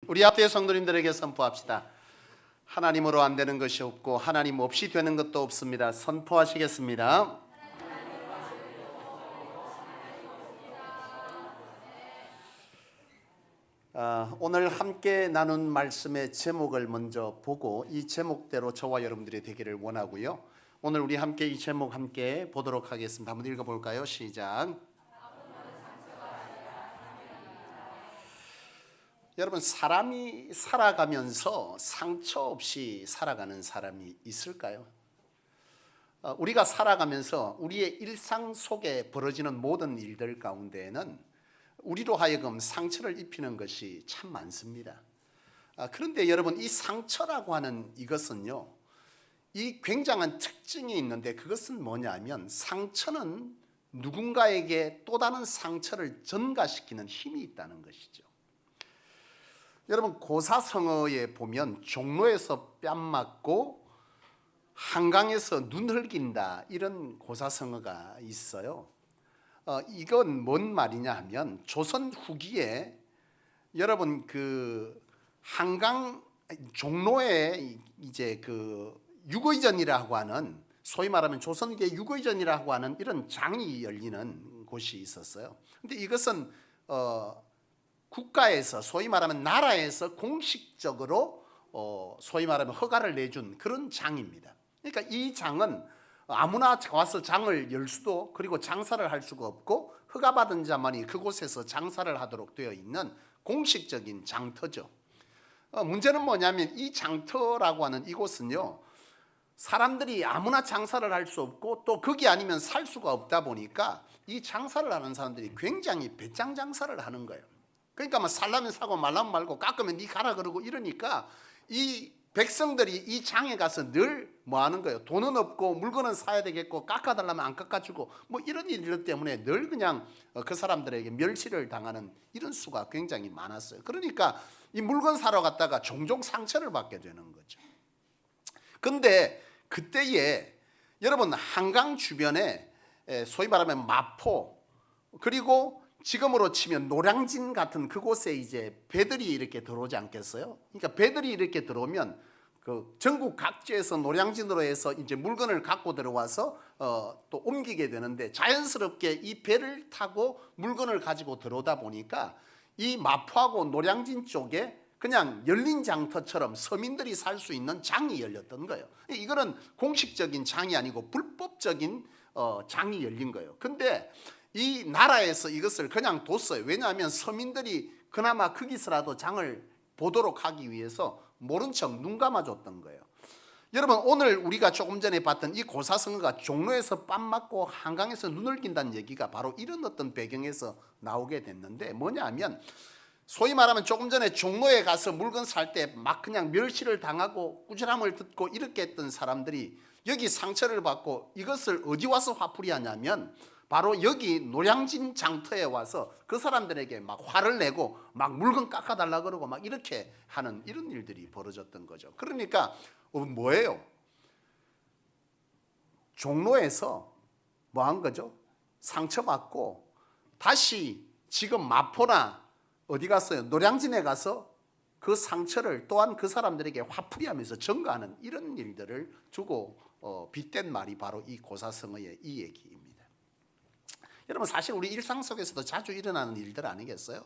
우리 앞에 성도님들에게 선포합시다. 하나님으로 안 되는 것이 없고 하나님 없이 되는 것도 없습니다. 선포하시겠습니다. 오늘 함께 나눈 말씀의 제목을 먼저 보고 이 제목대로 저와 여러분들이 되기를 원하고요. 오늘 우리 함께 이 제목 함께 보도록 하겠습니다. 한번 읽어볼까요? 시작. 여러분, 사람이 살아가면서 상처 없이 살아가는 사람이 있을까요? 우리가 살아가면서 우리의 일상 속에 벌어지는 모든 일들 가운데에는 우리로 하여금 상처를 입히는 것이 참 많습니다. 그런데 여러분, 이 상처라고 하는 이것은요, 이 굉장한 특징이 있는데 그것은 뭐냐면 상처는 누군가에게 또 다른 상처를 전가시키는 힘이 있다는 것이죠. 여러분, 고사성어에 보면 종로에서 뺨 맞고 한강에서 눈 흘긴다, 이런 고사성어가 있어요. 이건 뭔 말이냐 하면 조선 후기에 여러분 그 한강 종로에 이제 그 유거이전이라고 하는, 소위 말하면 조선계 유거이전이라고 하는 이런 장이 열리는 곳이 있었어요. 근데 이것은 국가에서, 소위 말하면 나라에서 공식적으로 소위 말하면 허가를 내준 그런 장입니다. 그러니까 이 장은 아무나 와서 장을 열 수도, 그리고 장사를 할 수가 없고 허가받은 자만이 그곳에서 장사를 하도록 되어 있는 공식적인 장터죠. 문제는 뭐냐면 이 장터라고 하는 이곳은요, 사람들이 아무나 장사를 할 수 없고 또 거기 아니면 살 수가 없다 보니까 이 장사를 하는 사람들이 굉장히 배짱 장사를 하는 거예요. 그러니까 뭐 살라면 사고 말라면 말고 깎으면 니 가라 그러고 이러니까 이 백성들이 이 장에 가서 늘 뭐 하는 거예요? 돈은 없고 물건은 사야 되겠고 깎아달라면 안 깎아주고 뭐 이런 일들 때문에 늘 그냥 그 사람들에게 멸시를 당하는 이런 수가 굉장히 많았어요. 그러니까 이 물건 사러 갔다가 종종 상처를 받게 되는 거죠. 근데 그때에 여러분 한강 주변에 소위 말하면 마포, 그리고 지금으로 치면 노량진 같은 그곳에 이제 배들이 이렇게 들어오지 않겠어요? 그러니까 배들이 이렇게 들어오면 그 전국 각지에서 노량진으로 해서 이제 물건을 갖고 들어와서 또 옮기게 되는데, 자연스럽게 이 배를 타고 물건을 가지고 들어오다 보니까 이 마포하고 노량진 쪽에 그냥 열린 장터처럼 서민들이 살 수 있는 장이 열렸던 거예요. 이거는 공식적인 장이 아니고 불법적인 장이 열린 거예요. 근데 이 나라에서 이것을 그냥 뒀어요. 왜냐하면 서민들이 그나마 거기서라도 장을 보도록 하기 위해서 모른 척 눈 감아줬던 거예요. 여러분, 오늘 우리가 조금 전에 봤던 이 고사성어가 종로에서 뺨 맞고 한강에서 눈을 낀다는 얘기가 바로 이런 어떤 배경에서 나오게 됐는데, 뭐냐 하면 소위 말하면 조금 전에 종로에 가서 물건 살 때 막 그냥 멸시를 당하고 꾸지람을 듣고 이렇게 했던 사람들이 여기 상처를 받고 이것을 어디 와서 화풀이 하냐면 바로 여기 노량진 장터에 와서 그 사람들에게 막 화를 내고 막 물건 깎아달라 그러고 막 이렇게 하는 이런 일들이 벌어졌던 거죠. 그러니까 뭐예요? 종로에서 뭐 한 거죠? 상처받고 다시 지금 마포나 어디 갔어요? 노량진에 가서 그 상처를 또한 그 사람들에게 화풀이하면서 전가하는 이런 일들을 두고 빗댄 말이 바로 이 고사성어의 이 얘기입니다. 여러분, 사실 우리 일상 속에서도 자주 일어나는 일들 아니겠어요?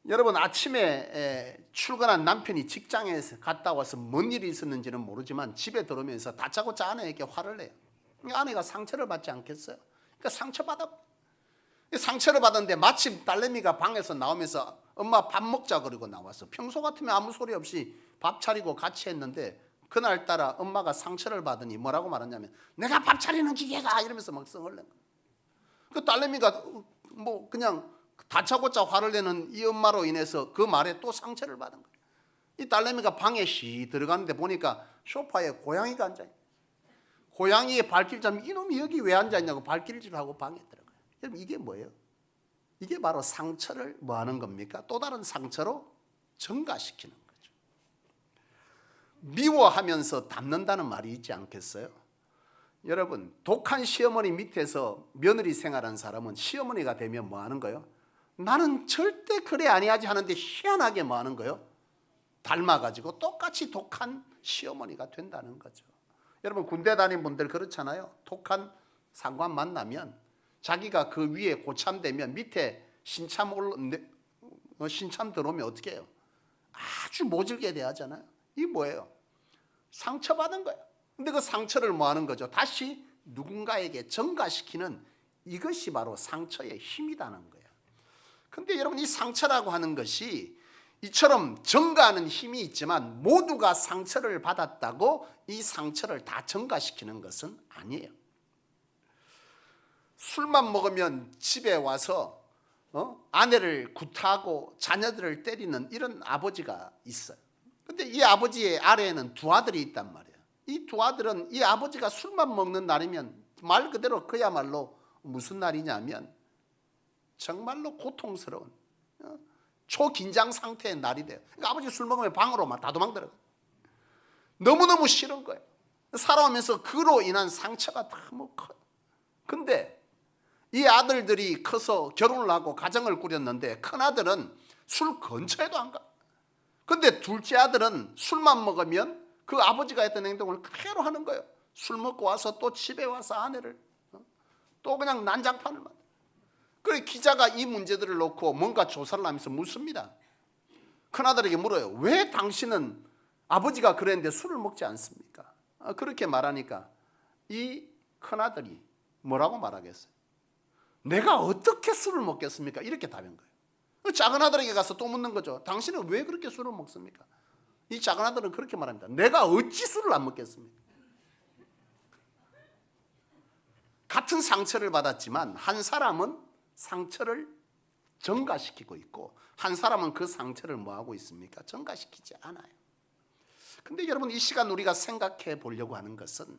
여러분, 아침에 출근한 남편이 직장에 갔다 와서 뭔 일이 있었는지는 모르지만 집에 들어오면서 다짜고짜 아내에게 화를 내요. 아내가 상처를 받지 않겠어요? 그러니까 상처를 받았는데 마침 딸내미가 방에서 나오면서 엄마 밥 먹자 그러고 나왔어. 평소 같으면 아무 소리 없이 밥 차리고 같이 했는데 그날따라 엄마가 상처를 받으니 뭐라고 말하냐면 내가 밥 차리는 기계가 이러면서 막 성을 낸 거야. 그 딸내미가 뭐 그냥 다짜고짜 화를 내는 이 엄마로 인해서 그 말에 또 상처를 받은 거예요. 이 딸내미가 방에 시 들어가는데 보니까 소파에 고양이가 앉아있어요. 고양이의 발길자면 이놈이 여기 왜 앉아있냐고 발길질하고 방에 들어가요. 여러분, 이게 뭐예요? 이게 바로 상처를 뭐 하는 겁니까? 또 다른 상처로 전가시키는 거죠. 미워하면서 닮는다는 말이 있지 않겠어요? 여러분, 독한 시어머니 밑에서 며느리 생활한 사람은 시어머니가 되면 뭐 하는 거예요? 나는 절대 그래 아니하지 하는데 희한하게 뭐 하는 거예요? 닮아가지고 똑같이 독한 시어머니가 된다는 거죠. 여러분 군대 다닌 분들 그렇잖아요. 독한 상관 만나면 자기가 그 위에 고참되면 밑에 신참 들어오면 어떻게 해요? 아주 모질게 대하잖아요. 이게 뭐예요? 상처받은 거예요. 근데 그 상처를 뭐 하는 거죠? 다시 누군가에게 전가시키는, 이것이 바로 상처의 힘이라는 거예요. 근데 여러분 이 상처라고 하는 것이 이처럼 전가하는 힘이 있지만 모두가 상처를 받았다고 이 상처를 다 전가시키는 것은 아니에요. 술만 먹으면 집에 와서 아내를 구타하고 자녀들을 때리는 이런 아버지가 있어요. 근데 이 아버지의 아래에는 두 아들이 있단 말이에요. 이 두 아들은 이 아버지가 술만 먹는 날이면 말 그대로 그야말로 무슨 날이냐면 정말로 고통스러운 초긴장 상태의 날이 돼요. 그러니까 아버지 술 먹으면 방으로 막 다 도망들어요. 너무너무 싫은 거예요. 살아오면서 그로 인한 상처가 너무 커요. 근데 이 아들들이 커서 결혼을 하고 가정을 꾸렸는데 큰아들은 술 근처에도 안 가. 근데 둘째 아들은 술만 먹으면 그 아버지가 했던 행동을 그대로 하는 거예요. 술 먹고 와서 또 집에 와서 아내를 또 그냥 난장판을 만들어요. 그래 기자가 이 문제들을 놓고 뭔가 조사를 하면서 묻습니다. 큰아들에게 물어요. 왜 당신은 아버지가 그랬는데 술을 먹지 않습니까? 그렇게 말하니까 이 큰아들이 뭐라고 말하겠어요? 내가 어떻게 술을 먹겠습니까? 이렇게 답한 거예요. 작은 아들에게 가서 또 묻는 거죠. 당신은 왜 그렇게 술을 먹습니까? 이 작은 아들은 그렇게 말합니다. 내가 어찌 술을 안 먹겠습니까? 같은 상처를 받았지만 한 사람은 상처를 전가시키고 있고 한 사람은 그 상처를 뭐하고 있습니까? 전가시키지 않아요. 근데 여러분 이 시간 우리가 생각해 보려고 하는 것은,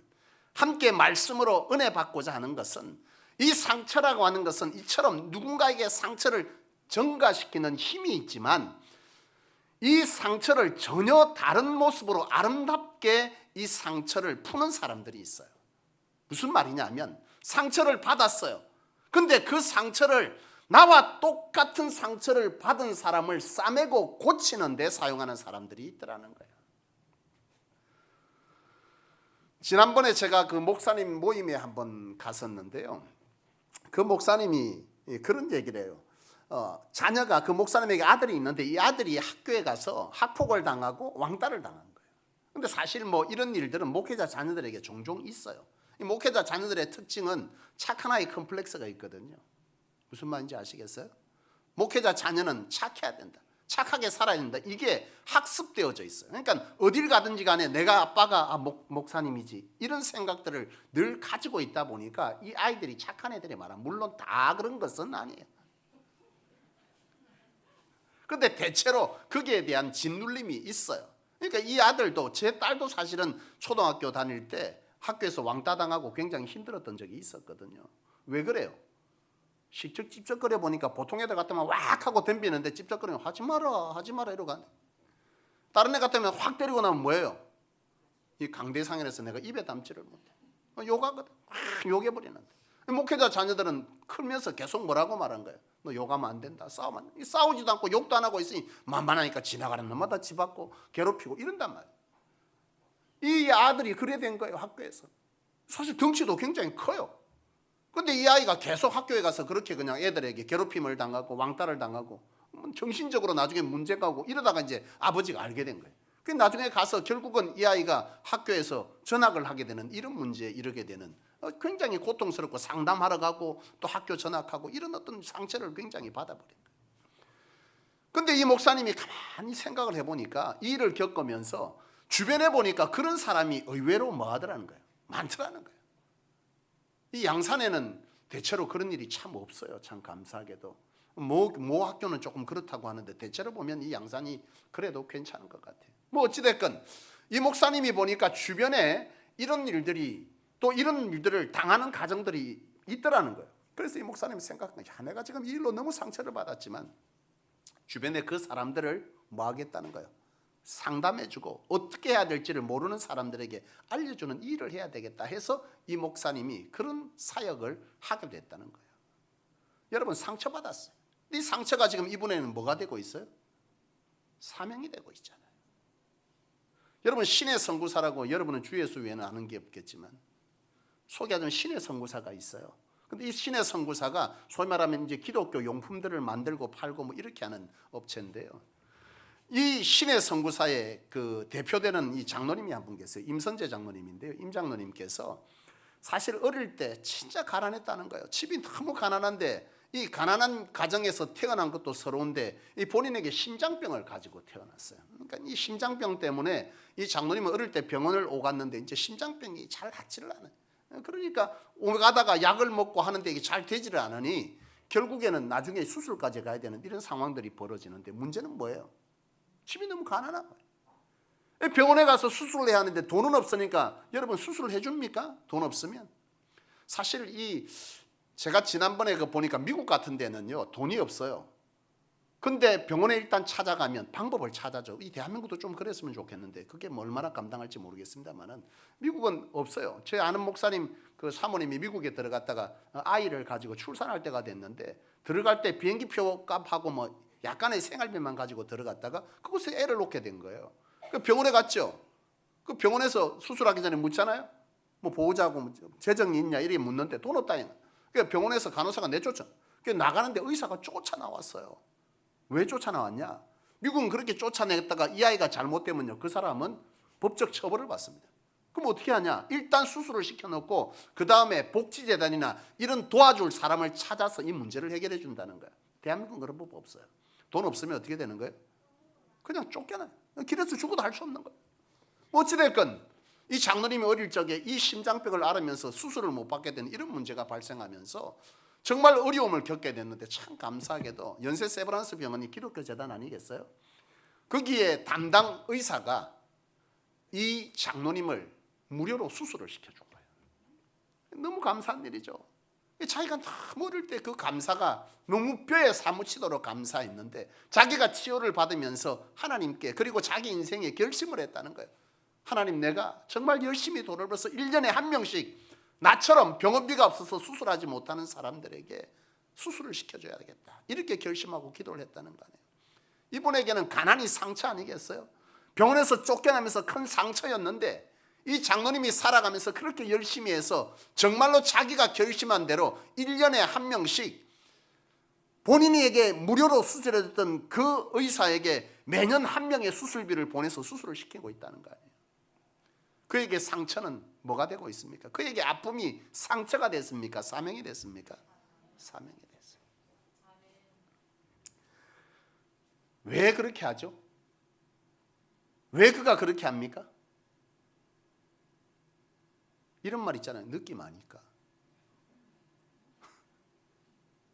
함께 말씀으로 은혜 받고자 하는 것은, 이 상처라고 하는 것은 이처럼 누군가에게 상처를 전가시키는 힘이 있지만 이 상처를 전혀 다른 모습으로 아름답게 이 상처를 푸는 사람들이 있어요. 무슨 말이냐면 상처를 받았어요. 근데 그 상처를, 나와 똑같은 상처를 받은 사람을 싸매고 고치는 데 사용하는 사람들이 있더라는 거예요. 지난번에 제가 그 목사님 모임에 한번 갔었는데요. 그 목사님이 그런 얘기를 해요. 자녀가, 그 목사님에게 아들이 있는데 이 아들이 학교에 가서 학폭을 당하고 왕따를 당한 거예요. 근데 사실 뭐 이런 일들은 목회자 자녀들에게 종종 있어요. 이 목회자 자녀들의 특징은 착한 아이 컴플렉스가 있거든요. 무슨 말인지 아시겠어요? 목회자 자녀는 착해야 된다. 착하게 살아야 된다. 이게 학습되어져 있어요. 그러니까 어딜 가든지 간에 내가 아빠가 목사님이지, 이런 생각들을 늘 가지고 있다 보니까 이 아이들이 착한 애들이 많아. 물론 다 그런 것은 아니에요. 그런데 대체로 거기에 대한 짓눌림이 있어요. 그러니까 이 아들도, 제 딸도 사실은 초등학교 다닐 때 학교에서 왕따당하고 굉장히 힘들었던 적이 있었거든요. 왜 그래요? 찝쩍찝쩍거려 보니까 보통 애들 같으면 왁 하고 덤비는데 찝쩍거리면 하지 마라 이러고 하네. 다른 애 같으면 확 때리고 나면 뭐예요? 이 강대상에서 내가 입에 담지를 못해. 욕하거든. 확 욕해버리는데. 목회자 자녀들은 크면서 계속 뭐라고 말한 거예요? 너 욕하면 안 된다. 싸우지도 않고 욕도 안 하고 있으니 만만하니까 지나가는 놈마다 집앞고 괴롭히고 이런단 말이에요. 이 아들이 그래 된 거예요. 학교에서. 사실 덩치도 굉장히 커요. 근데 이 아이가 계속 학교에 가서 그렇게 그냥 애들에게 괴롭힘을 당하고 왕따를 당하고 정신적으로 나중에 문제가 오고 이러다가 이제 아버지가 알게 된 거예요. 그 나중에 가서 결국은 이 아이가 학교에서 전학을 하게 되는 이런 문제에 이르게 되는, 굉장히 고통스럽고 상담하러 가고 또 학교 전학하고 이런 어떤 상처를 굉장히 받아버린 거예요. 근데 이 목사님이 가만히 생각을 해보니까 이 일을 겪으면서 주변에 보니까 그런 사람이 의외로 뭐 하더라는 거예요? 많더라는 거예요. 이 양산에는 대체로 그런 일이 참 없어요. 참 감사하게도. 모 학교는 조금 그렇다고 하는데 대체로 보면 이 양산이 그래도 괜찮은 것 같아요. 뭐 어찌됐건 이 목사님이 보니까 주변에 이런 일들이, 또 이런 일들을 당하는 가정들이 있더라는 거예요. 그래서 이 목사님이 생각한 거예요. 내가 지금 이 일로 너무 상처를 받았지만 주변에 그 사람들을 뭐 하겠다는 거예요? 상담해주고 어떻게 해야 될지를 모르는 사람들에게 알려주는 일을 해야 되겠다 해서 이 목사님이 그런 사역을 하게 됐다는 거예요. 여러분 상처받았어요. 이 상처가 지금 이분에는 뭐가 되고 있어요? 사명이 되고 있잖아요. 여러분 신의 선구사라고 여러분은 주 예수 외에는 아는 게 없겠지만 소개하던 신의 선구사가 있어요. 근데 이 신의 선구사가 소위 말하면 이제 기독교 용품들을 만들고 팔고 뭐 이렇게 하는 업체인데요. 이 신의 선구사의 그 대표되는 이 장로님이 한 분 계세요. 임선재 장로님인데요. 임 장로님께서 사실 어릴 때 진짜 가난했다는 거예요. 집이 너무 가난한데 이 가난한 가정에서 태어난 것도 서러운데 이 본인에게 심장병을 가지고 태어났어요. 그러니까 이 심장병 때문에 이 장로님은 어릴 때 병원을 오갔는데 이제 심장병이 잘 낫지를 않아요. 그러니까 오가다가 약을 먹고 하는데 이게 잘 되지를 않으니 결국에는 나중에 수술까지 가야 되는 이런 상황들이 벌어지는데 문제는 뭐예요? 집이 너무 가난한 거예요. 병원에 가서 수술을 해야 하는데 돈은 없으니까 여러분 수술을 해줍니까? 돈 없으면. 사실 제가 지난번에 보니까 미국 같은 데는요 돈이 없어요. 근데 병원에 일단 찾아가면 방법을 찾아줘. 이 대한민국도 좀 그랬으면 좋겠는데 그게 뭐 얼마나 감당할지 모르겠습니다만은 미국은 없어요. 제 아는 목사님 그 사모님이 미국에 들어갔다가 아이를 가지고 출산할 때가 됐는데 들어갈 때 비행기표 값하고 뭐 약간의 생활비만 가지고 들어갔다가 그곳에 애를 놓게 된 거예요. 그 병원에 갔죠. 그 병원에서 수술하기 전에 묻잖아요. 뭐 보호자고 재정이 있냐 이렇게 묻는데 돈 없다니까. 그 병원에서 간호사가 내쫓아. 그 나가는데 의사가 쫓아나왔어요. 왜 쫓아나왔냐? 미국은 그렇게 쫓아냈다가 이 아이가 잘못되면요 그 사람은 법적 처벌을 받습니다. 그럼 어떻게 하냐? 일단 수술을 시켜놓고 그 다음에 복지재단이나 이런 도와줄 사람을 찾아서 이 문제를 해결해 준다는 거야. 대한민국은 그런 법 없어요. 돈 없으면 어떻게 되는 거예요? 그냥 쫓겨나요. 길에서 죽어도 할 수 없는 거예요. 어찌됐건 이 장로님이 어릴 적에 이 심장병을 앓으면서 수술을 못 받게 된 이런 문제가 발생하면서 정말 어려움을 겪게 됐는데 참 감사하게도 연세 세브란스 병원이 기독교 재단 아니겠어요? 거기에 담당 의사가 이 장로님을 무료로 수술을 시켜준 거예요. 너무 감사한 일이죠. 자기가 너무 어릴 때 그 감사가 너무 뼈에 사무치도록 감사했는데 자기가 치료를 받으면서 하나님께 그리고 자기 인생에 결심을 했다는 거예요. 하나님 내가 정말 열심히 돈을 벌어서 1년에 한 명씩 나처럼 병원비가 없어서 수술하지 못하는 사람들에게 수술을 시켜줘야 되겠다. 이렇게 결심하고 기도를 했다는 거 아니에요. 이분에게는 가난이 상처 아니겠어요? 병원에서 쫓겨나면서 큰 상처였는데 이 장로님이 살아가면서 그렇게 열심히 해서 정말로 자기가 결심한 대로 1년에 한 명씩 본인에게 무료로 수술해줬던 그 의사에게 매년 한 명의 수술비를 보내서 수술을 시키고 있다는 거 아니에요. 그에게 상처는 뭐가 되고 있습니까? 그에게 아픔이 상처가 됐습니까? 사명이 됐습니까? 사명이 됐어요. 왜 그렇게 하죠? 왜 그가 그렇게 합니까? 이런 말 있잖아요. 느낌 아니까.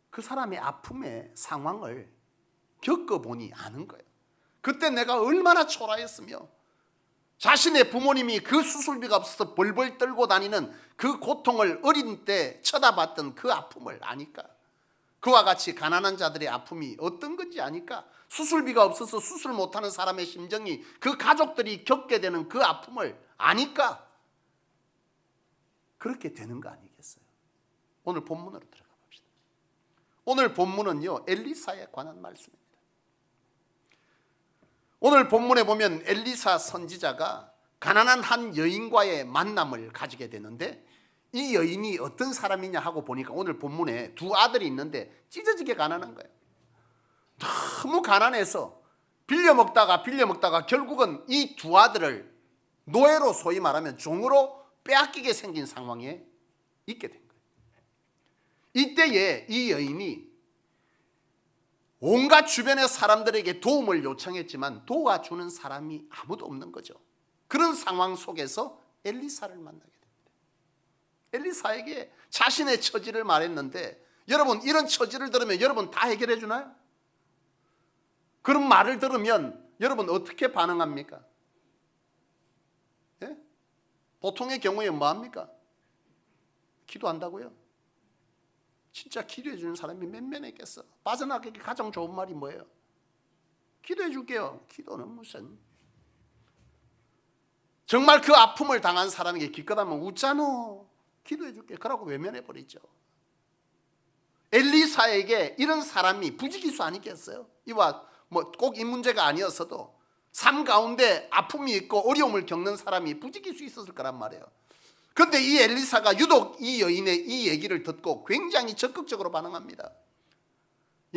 그 사람의 아픔의 상황을 겪어보니 아는 거예요. 그때 내가 얼마나 초라했으며 자신의 부모님이 그 수술비가 없어서 벌벌 떨고 다니는 그 고통을 어린 때 쳐다봤던 그 아픔을 아니까. 그와 같이 가난한 자들의 아픔이 어떤 건지 아니까. 수술비가 없어서 수술 못하는 사람의 심정이 그 가족들이 겪게 되는 그 아픔을 아니까 그렇게 되는 거 아니겠어요? 오늘 본문으로 들어가 봅시다. 오늘 본문은요 엘리사에 관한 말씀입니다. 오늘 본문에 보면 엘리사 선지자가 가난한 한 여인과의 만남을 가지게 되는데 이 여인이 어떤 사람이냐 하고 보니까 오늘 본문에 두 아들이 있는데 찢어지게 가난한 거예요. 너무 가난해서 빌려 먹다가 결국은 이 두 아들을 노예로 소위 말하면 종으로 빼앗기게 생긴 상황에 있게 된 거예요. 이때에 이 여인이 온갖 주변의 사람들에게 도움을 요청했지만 도와주는 사람이 아무도 없는 거죠. 그런 상황 속에서 엘리사를 만나게 됩니다. 엘리사에게 자신의 처지를 말했는데 여러분 이런 처지를 들으면 여러분 다 해결해 주나요? 그런 말을 들으면 여러분 어떻게 반응합니까? 예? 보통의 경우에 뭐합니까? 기도한다고요? 진짜 기도해 주는 사람이 몇 명 있겠어? 빠져나가기 가장 좋은 말이 뭐예요? 기도해 줄게요. 기도는 무슨? 정말 그 아픔을 당한 사람에게 기껏하면 웃잖아. 기도해 줄게. 그러고 외면해 버리죠. 엘리사에게 이런 사람이 부지기수 아니겠어요? 이와 뭐 꼭 이 문제가 아니었어도 삶 가운데 아픔이 있고 어려움을 겪는 사람이 부지기수 있었을 거란 말이에요. 그런데 이 엘리사가 유독 이 여인의 이 얘기를 듣고 굉장히 적극적으로 반응합니다.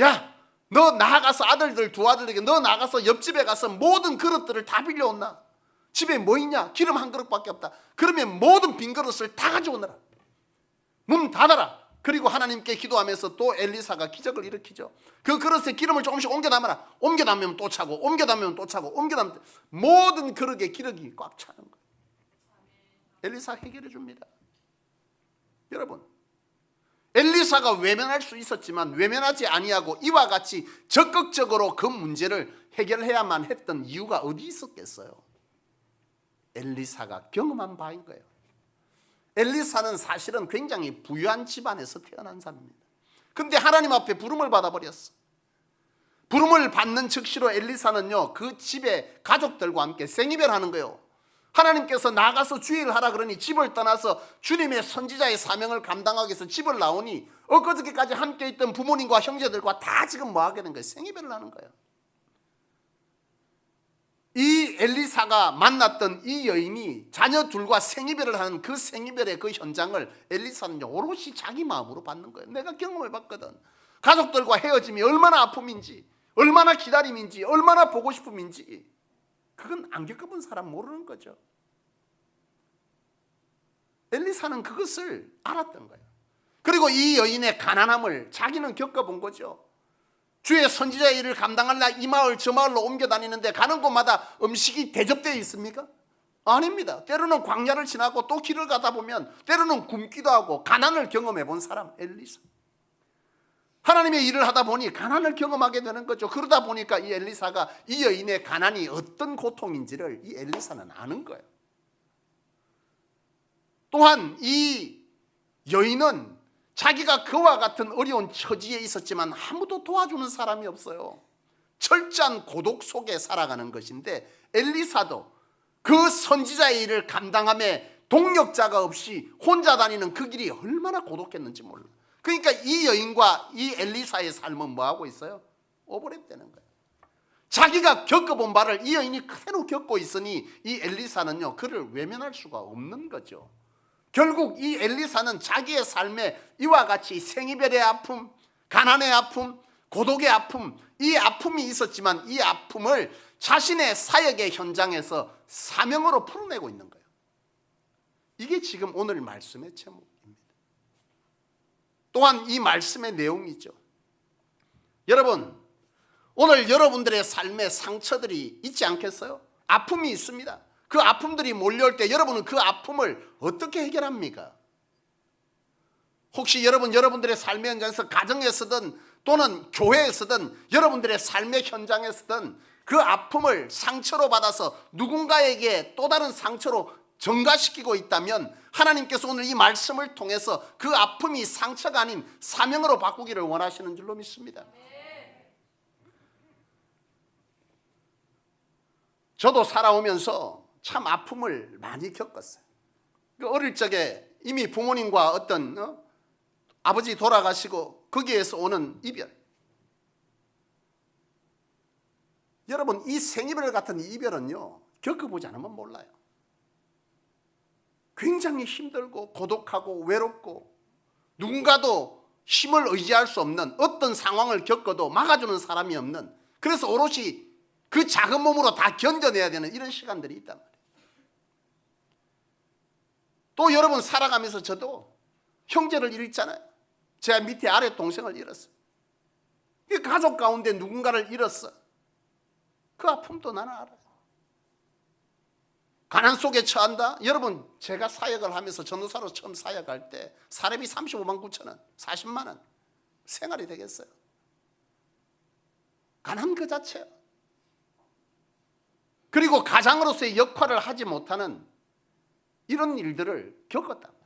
야, 너 나가서 아들들 두 아들에게 너 나가서 옆집에 가서 모든 그릇들을 다 빌려온나? 집에 뭐 있냐? 기름 한 그릇밖에 없다. 그러면 모든 빈 그릇을 다 가져오너라. 문 닫아라. 그리고 하나님께 기도하면서 또 엘리사가 기적을 일으키죠. 그 그릇에 기름을 조금씩 옮겨 담아라. 옮겨 담으면 또 차고, 옮겨 담으면 또 차고, 옮겨 담으면 모든 그릇에 기름이 꽉 차는 거예요. 엘리사 해결해 줍니다. 여러분, 엘리사가 외면할 수 있었지만 외면하지 아니하고 이와 같이 적극적으로 그 문제를 해결해야만 했던 이유가 어디 있었겠어요? 엘리사가 경험한 바인 거예요. 엘리사는 사실은 굉장히 부유한 집안에서 태어난 사람입니다. 근데 하나님 앞에 부름을 받아버렸어. 부름을 받는 즉시로 엘리사는요, 그 집의 가족들과 함께 생이별하는 거예요. 하나님께서 나가서 주의를 하라 그러니 집을 떠나서 주님의 선지자의 사명을 감당하기 위해서 집을 나오니 엊그저께까지 함께 있던 부모님과 형제들과 다 지금 뭐 하게 된 거예요? 생이별을 하는 거예요. 이 엘리사가 만났던 이 여인이 자녀 둘과 생이별을 하는 그 생이별의 그 현장을 엘리사는 오롯이 자기 마음으로 받는 거예요. 내가 경험해 봤거든. 가족들과 헤어짐이 얼마나 아픔인지, 얼마나 기다림인지, 얼마나 보고 싶음인지, 그건 안 겪어본 사람 모르는 거죠. 엘리사는 그것을 알았던 거예요. 그리고 이 여인의 가난함을 자기는 겪어본 거죠. 주의 선지자의 일을 감당하려 이 마을 저 마을로 옮겨 다니는데 가는 곳마다 음식이 대접되어 있습니까? 아닙니다. 때로는 광야를 지나고 또 길을 가다 보면 때로는 굶기도 하고 가난을 경험해 본 사람 엘리사. 하나님의 일을 하다 보니 가난을 경험하게 되는 거죠. 그러다 보니까 이 엘리사가 이 여인의 가난이 어떤 고통인지를 이 엘리사는 아는 거예요. 또한 이 여인은 자기가 그와 같은 어려운 처지에 있었지만 아무도 도와주는 사람이 없어요. 철저한 고독 속에 살아가는 것인데 엘리사도 그 선지자의 일을 감당함에 동력자가 없이 혼자 다니는 그 길이 얼마나 고독했는지 몰라. 그러니까 이 여인과 이 엘리사의 삶은 뭐하고 있어요? 오버랩되는 거예요. 자기가 겪어본 바를 이 여인이 그대로 겪고 있으니 이 엘리사는요, 그를 외면할 수가 없는 거죠. 결국 이 엘리사는 자기의 삶에 이와 같이 생이별의 아픔, 가난의 아픔, 고독의 아픔, 이 아픔이 있었지만 이 아픔을 자신의 사역의 현장에서 사명으로 풀어내고 있는 거예요. 이게 지금 오늘 말씀의 제목입니다. 또한 이 말씀의 내용이죠. 여러분, 오늘 여러분들의 삶에 상처들이 있지 않겠어요? 아픔이 있습니다. 그 아픔들이 몰려올 때 여러분은 그 아픔을 어떻게 해결합니까? 혹시 여러분들의 삶의 현장에서 가정에서든 또는 교회에서든 여러분들의 삶의 현장에서든 그 아픔을 상처로 받아서 누군가에게 또 다른 상처로 전가시키고 있다면 하나님께서 오늘 이 말씀을 통해서 그 아픔이 상처가 아닌 사명으로 바꾸기를 원하시는 줄로 믿습니다. 저도 살아오면서 참 아픔을 많이 겪었어요. 어릴 적에 이미 부모님과 어떤 아버지 돌아가시고 거기에서 오는 이별. 여러분, 이 생이별 같은 이별은요, 겪어보지 않으면 몰라요. 굉장히 힘들고 고독하고 외롭고 누군가도 힘을 의지할 수 없는, 어떤 상황을 겪어도 막아주는 사람이 없는, 그래서 오롯이 그 작은 몸으로 다 견뎌내야 되는 이런 시간들이 있단 말이에요. 또 여러분, 살아가면서 저도 형제를 잃었잖아요. 제 밑에 아래 동생을 잃었어요. 가족 가운데 누군가를 잃었어. 그 아픔도 나는 알아요. 가난 속에 처한다. 여러분, 제가 사역을 하면서 전도사로 처음 사역할 때 사례비 35만 9천 원, 40만 원 생활이 되겠어요? 가난 그 자체예요. 그리고 가장으로서의 역할을 하지 못하는 이런 일들을 겪었단 말이에요.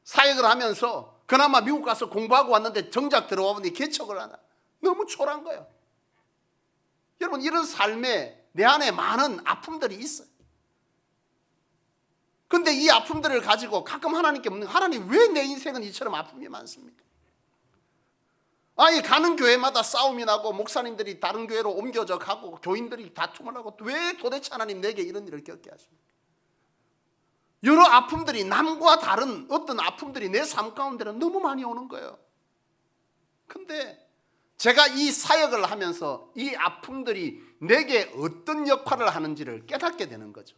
사역을 하면서 그나마 미국 가서 공부하고 왔는데 정작 들어와 보니 개척을 하나. 너무 초라한 거예요. 여러분, 이런 삶에 내 안에 많은 아픔들이 있어요. 근데 이 아픔들을 가지고 가끔 하나님께 묻는, 하나님 왜 내 인생은 이처럼 아픔이 많습니까? 아니 가는 교회마다 싸움이 나고 목사님들이 다른 교회로 옮겨져 가고 교인들이 다툼을 하고 왜 도대체 하나님 내게 이런 일을 겪게 하십니까? 여러 아픔들이, 남과 다른 어떤 아픔들이 내 삶 가운데는 너무 많이 오는 거예요. 근데 제가 이 사역을 하면서 이 아픔들이 내게 어떤 역할을 하는지를 깨닫게 되는 거죠.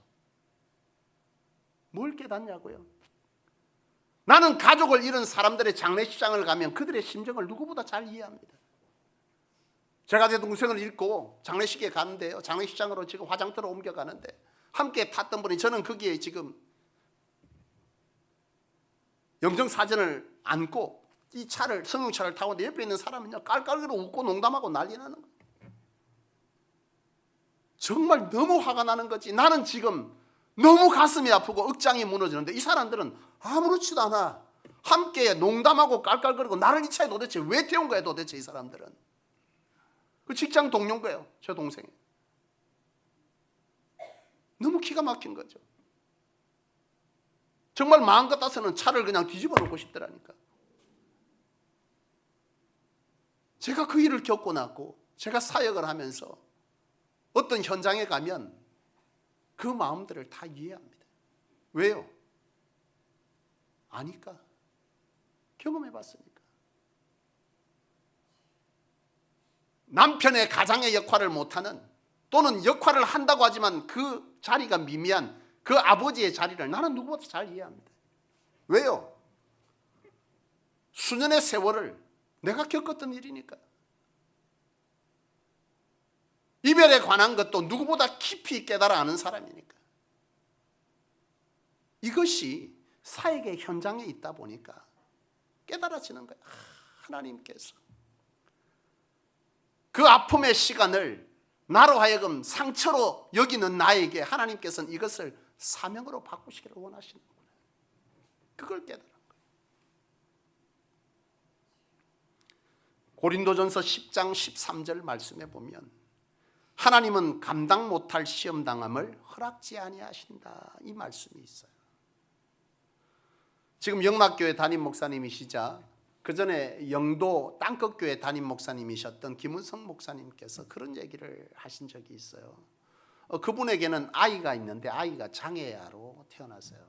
뭘 깨닫냐고요? 나는 가족을 잃은 사람들의 장례식장을 가면 그들의 심정을 누구보다 잘 이해합니다. 제가 제 동생을 잃고 장례식에 가는데요, 장례식장으로 지금 화장터로 옮겨가는데 함께 탔던 분이, 저는 거기에 지금 영정사진을 안고 이 차를, 승용차를 타고 있는데 옆에 있는 사람은요 깔깔거리고 웃고 농담하고 난리 나는 거예요. 정말 너무 화가 나는 거지. 나는 지금 너무 가슴이 아프고 억장이 무너지는데 이 사람들은 아무렇지도 않아. 함께 농담하고 깔깔거리고 나를 이 차에 도대체 왜 태운 거야 도대체. 이 사람들은 그 직장 동료인 거예요, 저 동생이. 너무 기가 막힌 거죠. 정말 마음 같아서는 차를 그냥 뒤집어 놓고 싶더라니까. 제가 그 일을 겪고 났고 제가 사역을 하면서 어떤 현장에 가면 그 마음들을 다 이해합니다. 왜요? 아니까. 경험해 봤으니까. 남편의 가장의 역할을 못하는, 또는 역할을 한다고 하지만 그 자리가 미미한 그 아버지의 자리를 나는 누구보다 잘 이해합니다. 왜요? 수년의 세월을 내가 겪었던 일이니까. 이별에 관한 것도 누구보다 깊이 깨달아 아는 사람이니까. 이것이 사역의 현장에 있다 보니까 깨달아지는 거예요. 하나님께서 그 아픔의 시간을 나로 하여금 상처로 여기는 나에게 하나님께서는 이것을 사명으로 바꾸시기를 원하시는구나. 그걸 깨달은 거예요. 고린도전서 10장 13절 말씀에 보면 하나님은 감당 못할 시험당함을 허락지 아니하신다, 이 말씀이 있어요. 지금 영락교회 담임 목사님이시자 그 전에 영도 땅끝교회 담임 목사님이셨던 김은성 목사님께서 그런 얘기를 하신 적이 있어요. 그분에게는 아이가 있는데 아이가 장애아로 태어났어요.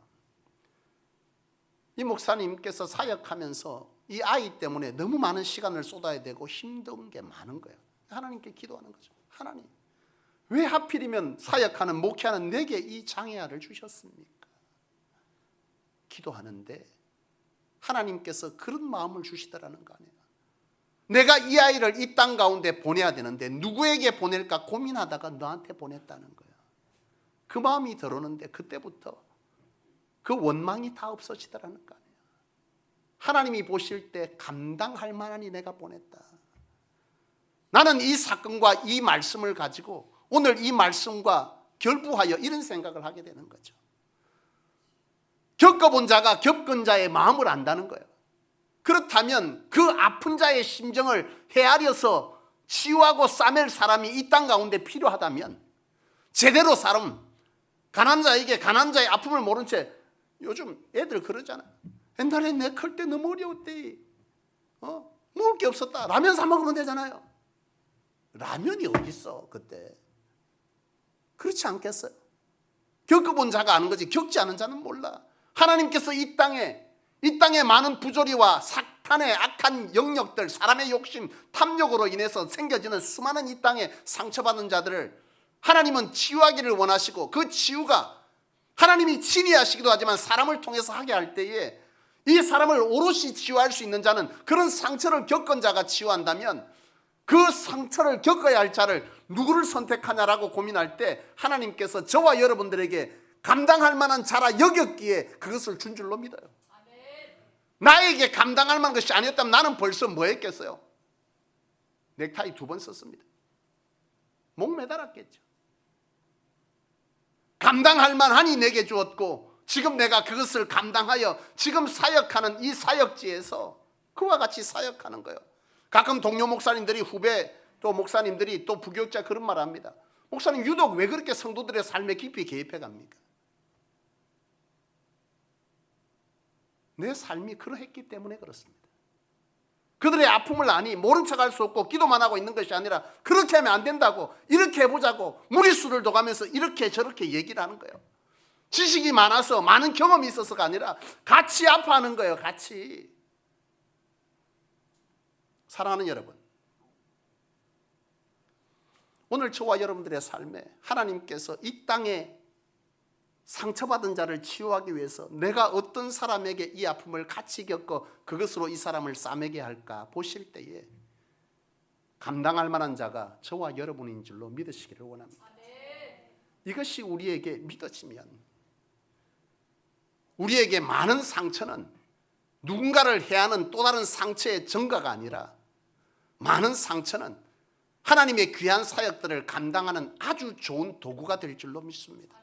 이 목사님께서 사역하면서 이 아이 때문에 너무 많은 시간을 쏟아야 되고 힘든 게 많은 거예요. 하나님께 기도하는 거죠. 하나님, 왜 하필이면 사역하는, 목회하는 내게 이 장애아를 주셨습니까? 기도하는데 하나님께서 그런 마음을 주시더라는 거 아니에요. 내가 이 아이를 이 땅 가운데 보내야 되는데 누구에게 보낼까 고민하다가 너한테 보냈다는 거예요. 그 마음이 들어오는데 그때부터 그 원망이 다 없어지더라는 거 아니에요. 하나님이 보실 때 감당할 만하니 내가 보냈다. 나는 이 사건과 이 말씀을 가지고 오늘 이 말씀과 결부하여 이런 생각을 하게 되는 거죠. 겪어본 자가 겪은 자의 마음을 안다는 거예요. 그렇다면 그 아픈 자의 심정을 헤아려서 치유하고 싸맬 사람이 이 땅 가운데 필요하다면 제대로 사람, 가난한 자에게 가난한 자의 아픔을 모른 채, 요즘 애들 그러잖아. 옛날에 내 클 때 너무 어려웠대. 먹을 게 없었다. 라면 사 먹으면 되잖아요. 라면이 어디 있어 그때. 그렇지 않겠어요? 겪어본 자가 아는 거지 겪지 않은 자는 몰라. 하나님께서 이 땅에 많은 부조리와 사탄의 악한 영역들, 사람의 욕심, 탐욕으로 인해서 생겨지는 수많은 이 땅에 상처받은 자들을 하나님은 치유하기를 원하시고, 그 치유가 하나님이 친히 하시기도 하지만 사람을 통해서 하게 할 때에 이 사람을 오롯이 치유할 수 있는 자는, 그런 상처를 겪은 자가 치유한다면 그 상처를 겪어야 할 자를 누구를 선택하냐라고 고민할 때 하나님께서 저와 여러분들에게 감당할 만한 자라 여겼기에 그것을 준 줄로 믿어요. 나에게 감당할 만한 것이 아니었다면 나는 벌써 뭐 했겠어요? 넥타이 2번 썼습니다. 목 매달았겠죠. 감당할 만하니 내게 주었고, 지금 내가 그것을 감당하여 지금 사역하는 이 사역지에서 그와 같이 사역하는 거예요. 가끔 동료 목사님들이, 후배 또 목사님들이, 또 부교육자 그런 말을 합니다. 목사님 유독 왜 그렇게 성도들의 삶에 깊이 개입해 갑니까? 내 삶이 그러했기 때문에 그렇습니다. 그들의 아픔을 아니 모른 척할 수 없고 기도만 하고 있는 것이 아니라 그렇게 하면 안 된다고, 이렇게 해보자고 무리수를 둬가면서 이렇게 저렇게 얘기를 하는 거예요. 지식이 많아서 많은 경험이 있어서가 아니라 같이 아파하는 거예요. 같이. 사랑하는 여러분, 오늘 저와 여러분들의 삶에 하나님께서 이 땅에 상처받은 자를 치유하기 위해서 내가 어떤 사람에게 이 아픔을 같이 겪어 그것으로 이 사람을 싸매게 할까 보실 때에 감당할 만한 자가 저와 여러분인 줄로 믿으시기를 원합니다. 이것이 우리에게 믿어지면, 우리에게 많은 상처는 누군가를 해하는 또 다른 상처의 증거가 아니라 많은 상처는 하나님의 귀한 사역들을 감당하는 아주 좋은 도구가 될 줄로 믿습니다.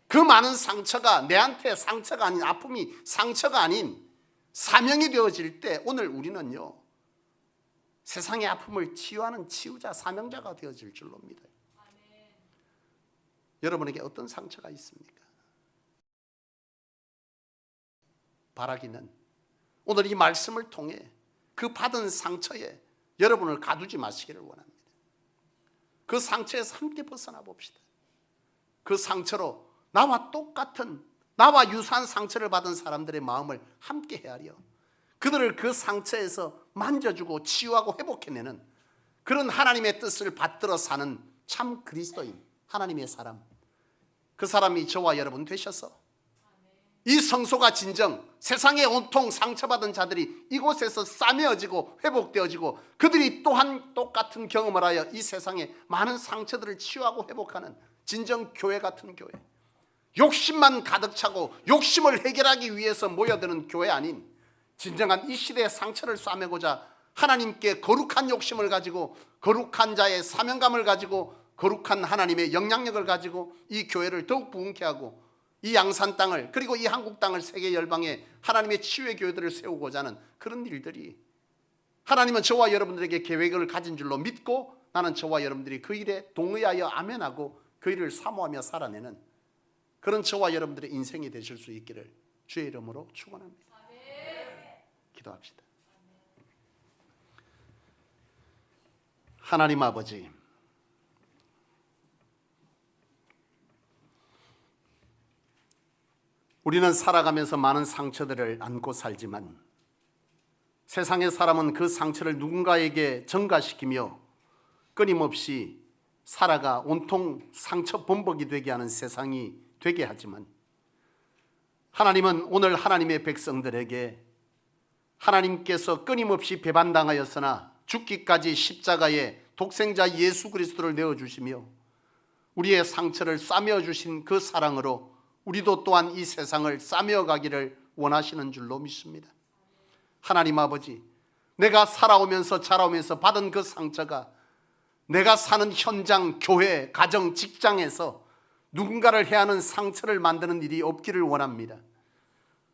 그 많은 상처가 내한테 상처가 아닌, 아픔이 상처가 아닌 사명이 되어질 때 오늘 우리는요, 세상의 아픔을 치유하는 치유자, 사명자가 되어질 줄로 믿어요. 여러분에게 어떤 상처가 있습니까? 바라기는 오늘 이 말씀을 통해 그 받은 상처에 여러분을 가두지 마시기를 원합니다. 그 상처에서 함께 벗어나 봅시다. 그 상처로 나와 똑같은, 나와 유사한 상처를 받은 사람들의 마음을 함께 헤아려 그들을 그 상처에서 만져주고 치유하고 회복해내는 그런 하나님의 뜻을 받들어 사는 참 그리스도인, 하나님의 사람, 그 사람이 저와 여러분 되셔서 이 성소가 진정 세상에 온통 상처받은 자들이 이곳에서 싸매어지고 회복되어지고 그들이 또한 똑같은 경험을 하여 이 세상에 많은 상처들을 치유하고 회복하는 진정 교회 같은 교회, 욕심만 가득 차고 욕심을 해결하기 위해서 모여드는 교회 아닌 진정한 이 시대의 상처를 싸매고자 하나님께 거룩한 욕심을 가지고 거룩한 자의 사명감을 가지고 거룩한 하나님의 영향력을 가지고 이 교회를 더욱 부흥케 하고 이 양산 땅을, 그리고 이 한국 땅을 세계 열방에 하나님의 치유의 교회들을 세우고자 하는 그런 일들이, 하나님은 저와 여러분들에게 계획을 가진 줄로 믿고 나는 저와 여러분들이 그 일에 동의하여 아멘하고 그 일을 사모하며 살아내는 그런 저와 여러분들의 인생이 되실 수 있기를 주의 이름으로 축원합니다. 기도합시다. 하나님 아버지, 우리는 살아가면서 많은 상처들을 안고 살지만 세상의 사람은 그 상처를 누군가에게 전가시키며 끊임없이 살아가 온통 상처 범벅이 되게 하는 세상이 되게 하지만 하나님은 오늘 하나님의 백성들에게 하나님께서 끊임없이 배반당하였으나 죽기까지 십자가에 독생자 예수 그리스도를 내어주시며 우리의 상처를 싸매어 주신 그 사랑으로 우리도 또한 이 세상을 싸매어 가기를 원하시는 줄로 믿습니다. 하나님 아버지, 내가 살아오면서 자라오면서 받은 그 상처가 내가 사는 현장, 교회, 가정, 직장에서 누군가를 해하는 상처를 만드는 일이 없기를 원합니다.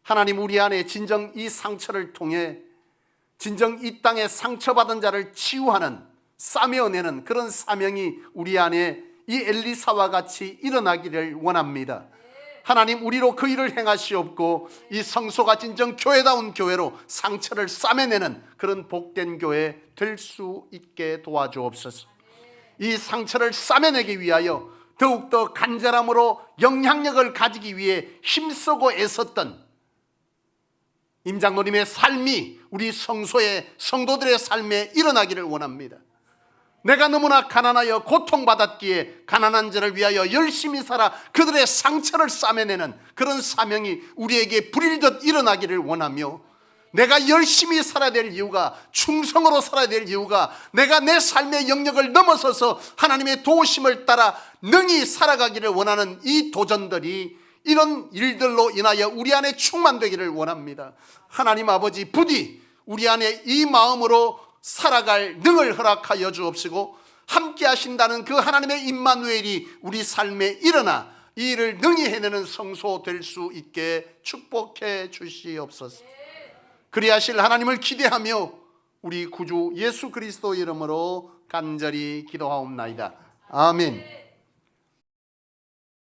하나님, 우리 안에 진정 이 상처를 통해 진정 이 땅에 상처받은 자를 치유하는, 싸매어내는 그런 사명이 우리 안에 이 엘리사와 같이 일어나기를 원합니다. 하나님, 우리로 그 일을 행하시옵고 이 성소가 진정 교회다운 교회로 상처를 싸매내는 그런 복된 교회 될 수 있게 도와주옵소서. 이 상처를 싸매내기 위하여 더욱더 간절함으로 영향력을 가지기 위해 힘쓰고 애썼던 임장로님의 삶이 우리 성소의 성도들의 삶에 일어나기를 원합니다. 내가 너무나 가난하여 고통받았기에 가난한 자를 위하여 열심히 살아 그들의 상처를 싸매내는 그런 사명이 우리에게 불일듯 일어나기를 원하며, 내가 열심히 살아야 될 이유가, 충성으로 살아야 될 이유가, 내가 내 삶의 영역을 넘어서서 하나님의 도우심을 따라 능히 살아가기를 원하는 이 도전들이 이런 일들로 인하여 우리 안에 충만되기를 원합니다. 하나님 아버지, 부디 우리 안에 이 마음으로 살아갈 능을 허락하여 주옵시고 함께 하신다는 그 하나님의 임마누엘이 우리 삶에 일어나 이 일을 능히 해내는 성소 될 수 있게 축복해 주시옵소서. 그리하실 하나님을 기대하며 우리 구주 예수 그리스도 이름으로 간절히 기도하옵나이다. 아멘.